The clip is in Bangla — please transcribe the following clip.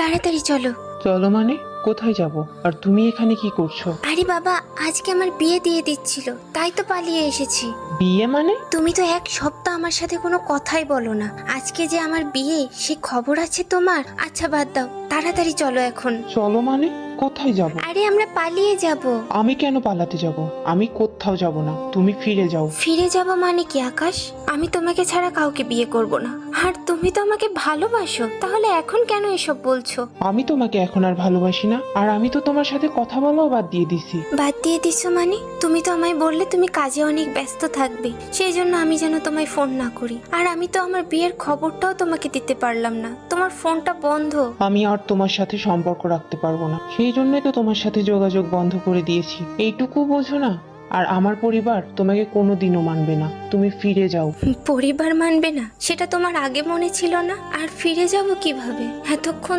তাড়াতাড়ি চলো। চলো মানে? কোথায় যাব? আর তুমি এখানে কি করছো? আরে বাবা, আজকে আমার বিয়ে দিয়ে দিচ্ছিল, তাই তো পালিয়ে এসেছি। বিয়ে মানে? তুমি তো এক সপ্তাহ আমার সাথে কোনো কথাই বলো না। আজকে যে আমার বিয়ে, সে খবর আছে তোমার? আচ্ছা বাদ দাও, তাড়াতাড়ি চলো এখন। চলো মানে? কোথায় যাব? আরে আমরা পালিয়ে যাব। আমি কেন পালাতে যাব? আমি কোথাও যাব না, তুমি ফিরে যাও। ফিরে যাব মানে কি আকাশ? আমি তোমাকে ছাড়া কাউকে বিয়ে করব না। আর তুমি তো আমাকে ভালোবাসো, তাহলে এখন কেন এসব বলছো? আমি তোমাকে এখন আর ভালোবাসি না, আর আমি তো তোমার সাথে কথা বলাও বাদ দিয়ে দিছি। বাদ দিয়ে দিছো মানে? তুমি তো আমায় বললে তুমি কাজে অনেক ব্যস্ত থাকবে, সেই জন্য আমি যেন তোমায় ফোন না করি। আর আমি তো আমার বিয়ের খবরটাও তোমাকে দিতে পারলাম না, তোমার ফোনটা বন্ধ। আমি আর তোমার সাথে সম্পর্ক রাখতে পারবো না, সেই জন্যই তো তোমার সাথে যোগাযোগ বন্ধ করে দিয়েছি। এইটুকু বোঝো না? আর আমার পরিবার তোমাকে কোনোদিনও মানবে না, তুমি ফিরে যাও। পরিবার মানবে না সেটা তোমার আগে মনে ছিল না? আর ফিরে যাব কিভাবে? এতক্ষণ